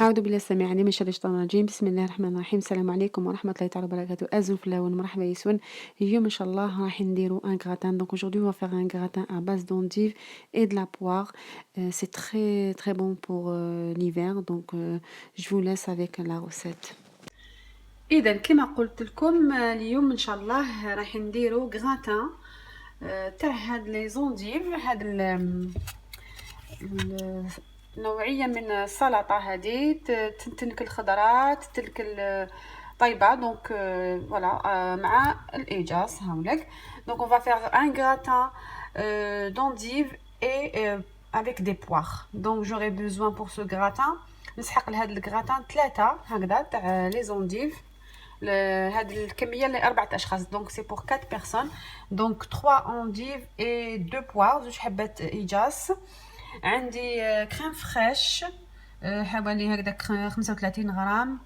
أعوذ بالله السميع العليم من شر الشيطان الرجيم. بسم الله الرحمن الرحيم. السلام عليكم ورحمة الله تعالى وبركاته. أزو فلاون مرحبا يسون. اليوم إن شاء الله راح نديرو un gratin. Donc aujourd'hui on va faire un gratin à base d'endives et de la poire. C'est très très bon pour l'hiver. Donc je vous laisse avec la recette. إذا كما قلت لكم اليوم إن شاء الله راح نديرو gratin تاع هاد لي زونديف. هاد نوعية من السلطة هذه تنتنك الخضرات تلك طيبة. دونك فوالا مع الإيجاز هاولك. دونك on va faire un gratin d'endives et avec des poires. Donc j'aurai besoin pour ce gratin نسحق لهذا الجراتان 3 هكذا تاع لي زونديف. هاد الكميه ل4 اشخاص. دونك سي بور 4 بيرسون. دونك 3 endives et 2 poires. زوج حبات إيجاز. عندي كريم فريش حوالي هكذاك 35 غرام.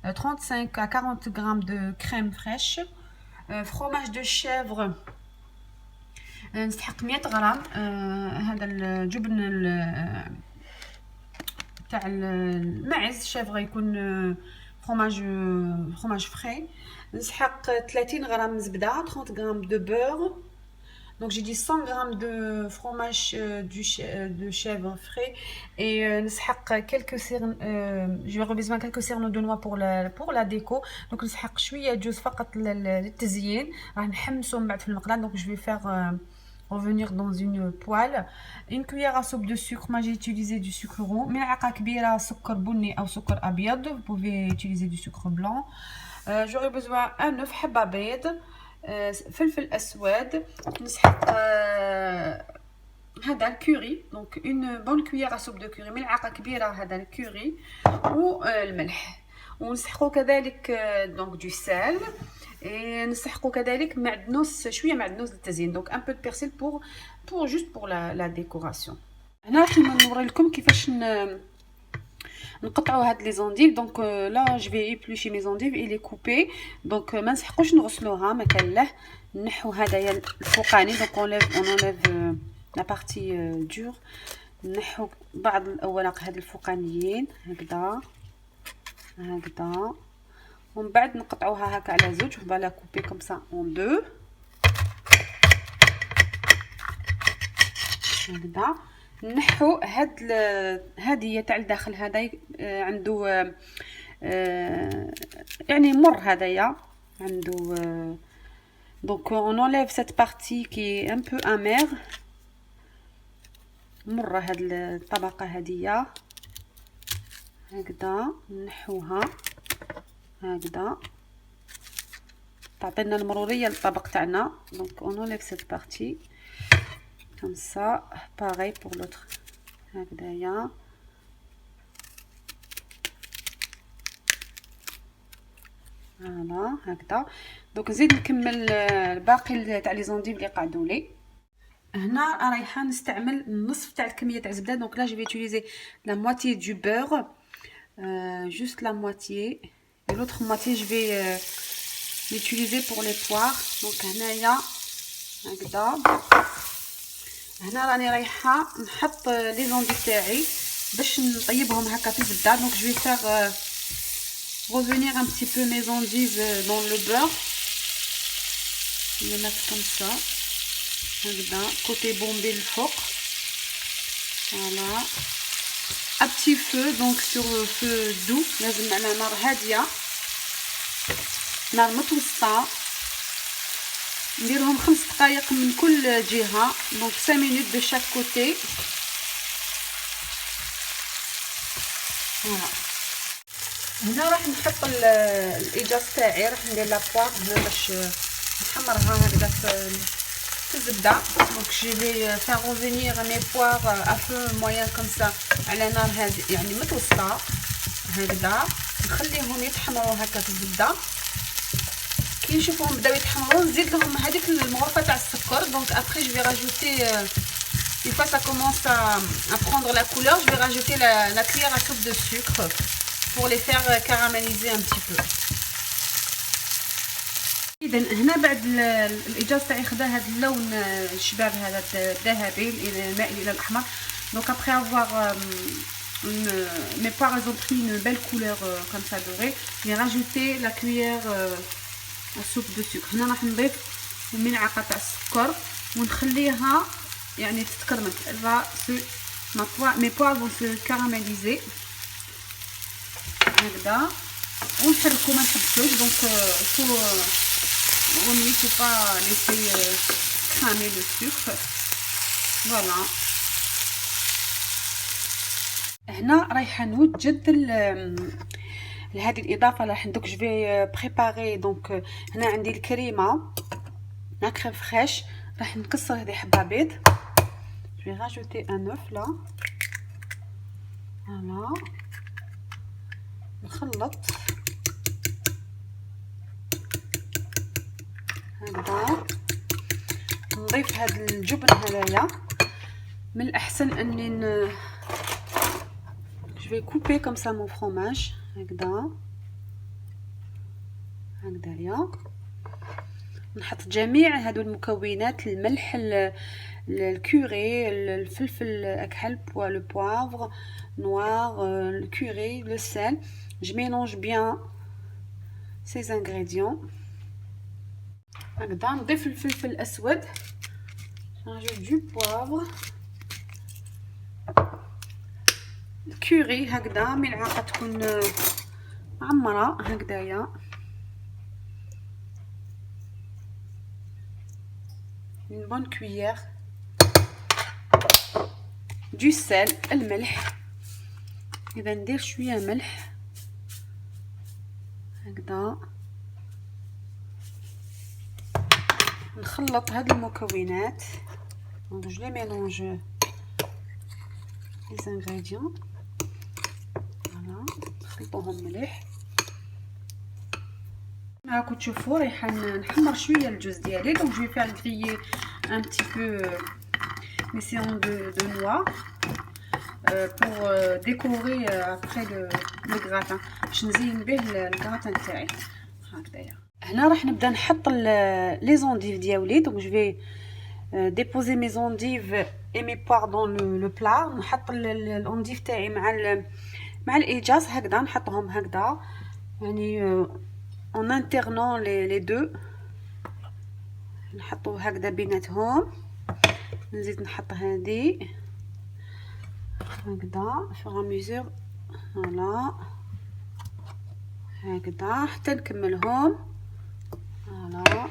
35 à 40 grammes de crème fraîche. fromage de chèvre نستحق 100 غرام. هذا الجبن تاع الماعز شيفر يكون fromage frais. نسحق 30 غرام زبده. 30 grammes de beurre. Donc j'ai dit 100 grammes de fromage de chèvre frais et نسحق quelques cernes. Je vais besoin quelques cernes de noix pour la déco. Donc نسحق شويه جوز فقط للتزيين. راح نحمسو من بعد في المقلاة. Donc je vais faire revenir dans une poêle. Une cuillère à soupe de sucre. Moi j'ai utilisé du sucre roux. ملعقه كبيره سكر بني او سكر ابيض. Vous pouvez utiliser du sucre blanc. J'aurai besoin un œuf حبه بيض. فلفل اسود. نسحق هذا الكوري. دونك اون بون كويير ا سوب دو كوري. ملعقه كبيره هذا الكوري والملح. ونسحقوا كذلك دونك دو سال. نسحقوا كذلك معدنوس شويه معدنوس للتزيين. دونك ان بو دو بيرسيل pour juste pour la décoration. هنا راح نوري لكم كيفاش نقطعوا هاد لي زونديف. دونك لا جو في éplucher mes endives et les couper. دونك ما نسحقوش نغسلوها ما كان له. نحو هدايا الفوقاني. دونك on enlève la partie dure. نحو بعض الاوراق هاد الفوقانيين هكذا هكذا. ومن بعد نقطعوها هكا على زوج. on va la couper comme ça en deux هكذا. نحو هذه تاع الداخل هذا عنده يعني مر هذايا عنده. donc on enlève cette partie qui est un peu amère. مره هاد الطبقه هذه هكذا نحوها هكذا تعطينا المروريه للطبق تاعنا. donc on enlève cette partie comme ça. pareil pour l'autre هكذايا. فوالا هكذا. دونك نزيد نكمل الباقي تاع لي زونديف اللي قعدوا لي. هنا رايحه نستعمل النصف تاع الكميه تاع الزبده. دونك لا جو في utiliser la moitié du beurre, juste la moitié, et l'autre moitié je vais l'utiliser pour les poires. donc هنايا هكذا. هنا راني رايحه نحط لي زونديف تاعي باش نطيبهم هكا في الزبده. donc je vais faire revenir un petit peu mes endives dans le beurre. je vais mettre comme ça هكذا côté bombé الفوق. voilà à petit feu. donc sur feu doux. لازم على نار هاديه نار متوسطه. نديرهم 5 دقائق من كل جهه. donc 5 minutes de chaque côté. voilà. هنا راح نحط الايجاز تاعي. راح ندير لا بوار هنا باش نحمرها هكذا في الزبده. donc je vais faire revenir mes poires à feu moyen comme ça على نار هادئه يعني متوسطه هكذا. نخليهم يتحمروا هكا في الزبده. كي نشوفهم بداو يتحمروا نزيد لهم هذيك المغرفه تاع السكر. donc après je vais rajouter une fois ça commence à prendre la couleur, je vais rajouter la cuillère à soupe de sucre pour les faire caraméliser un petit peu. اذا هنا بعد الايجاز تاعي خدا هذا اللون الشباب هذا الذهبي المائل الى الاحمر. donc après avoir mes poires elles ont pris une belle couleur comme ça dorée. J'ai rajouté la cuillère à soupe de sucre. هنا راح نضيف ملعقه تاع السكر ونخليها يعني تتكرمل. mes poires vont se caraméliser هكذا ونحركو ما نحبسوش. دونك il faut pas laisser cramer le sucre. Voilà. هنا رايحه نوجد لهذه الاضافه اللي راح ندوك جو في بريباري. دونك هنا عندي الكريمه لا كريم فريش. راح نكسر هذه حبه بيض. جو في راجوتي ان اوف لا. فوالا نخلط هكذا. نضيف هذا الجبن هنايا. من الاحسن اني je vais couper comme ça mon fromage هكذا هكذايا. نحط جميع هادو المكونات الملح الكوري الفلفل الاكحل لو بوافر نوار الكوري لو سel. je mélange bien ces ingrédients هكذا. نضيف الفلفل الاسود. نجيب دو بوافر الكوري هكذا ملعقه تكون معمره هكذايا. une bonne cuillère du sel الملح. اذا ندير شويه ملح هكذا. نخلط هاد المكونات. donc je les mélange les ingrédients. voilà نخلطوهم مليح. راكم تشوفوا رايحه نحمر شويه الجوز ديالي. دونك جو فير غريي un petit peu mes séances de noix pour décorer après le gratin باش نزين به الكراتان تاعي هكذايا. هنا راح نبدا نحط لي زونديف ديالي. دونك جو في déposer mes endives et mes poires dans le plat. نحط الانديف تاعي مع الايجاز هكذا. نحطهم هكذا يعني en alternant les deux. نحطو هكذا بيناتهم. نزيد نحط هذه هكذا فور ميزور. فوالا هكذا حتى نكملهم. فوالا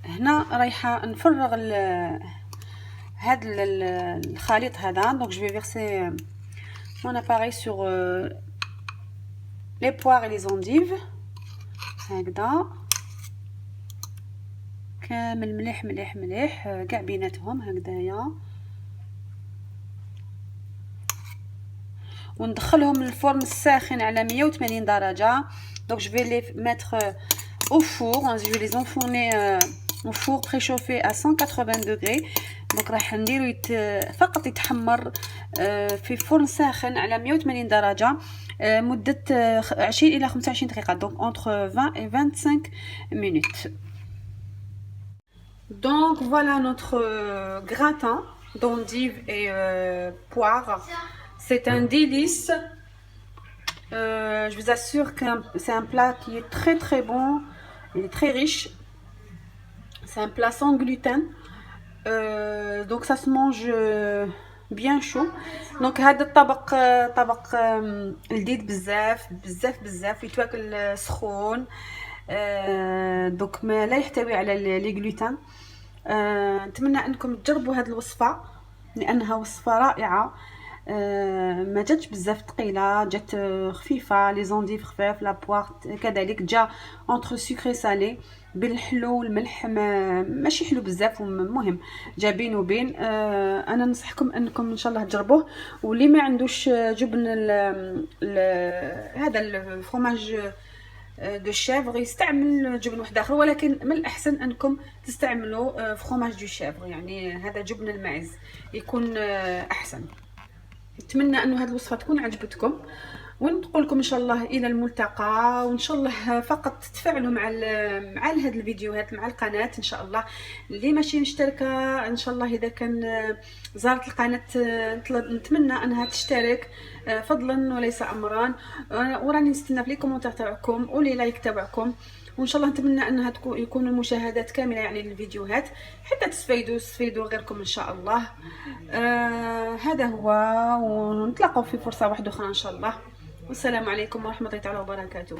هنا رايحه نفرغ هذا الخليط هذا. دونك جو في verser mon appareil sur les poires et les endives هكذا كامل مليح مليح مليح كاع بيناتهم هكذايا. وندخلهم للفرن الساخن على 180 درجه. دونك جو في لي mettre au four. je vais les enfourner au four préchauffé à 180 degrés. دونك راح نديرو فقط يتحمر في فرن ساخن على 180 درجه مده 20 الى 25 دقيقه. دونك entre 20 et 25 minutes. Donc voilà notre gratin d'endives et poires. C'est un délice. Je vous assure que c'est un plat qui est très très bon. Il est très riche. C'est un plat sans gluten. Donc ça se mange bien chaud. Donc هذا الطبق طبق لذيذ بزاف بزاف بزاف يتواكل سخون. دونك ما لا يحتوي على لي غلوتين. نتمنى انكم تجربوا هذه الوصفه لانها وصفه رائعه. ما جاتش بزاف ثقيله جات خفيفه. لي زونديف خفاف لا بوار كذلك جا اونتر سكري سالي بين الحلو والملح. ماشي حلو بزاف المهم جا بين وبين. انا ننصحكم انكم ان شاء الله تجربوه. واللي ما عندوش جبن هذا الفرماج دو شيفر يستعمل جبن واحد اخر. ولكن من الاحسن انكم تستعملوا فرماج دو شيفر يعني هذا جبن الماعز يكون احسن. نتمنى انه هذه الوصفه تكون عجبتكم. ونقول لكم ان شاء الله الى الملتقى، وان شاء الله فقط تتفاعلوا مع هاد الفيديوهات مع القناه ان شاء الله. اللي ماشي مشتركه ان شاء الله اذا كان زارت القناه نتمنى انها تشترك فضلا وليس امرا. وراني نستنى في لي كومونتير تاعكم ولي لايك تاعكم، وان شاء الله نتمنى انها يكونوا المشاهدات كامله يعني للفيديوهات حتى تستفيدوا غيركم ان شاء الله. هذا هو، ونتلاقوا في فرصه واحده اخرى ان شاء الله. والسلام عليكم ورحمه الله تعالى وبركاته.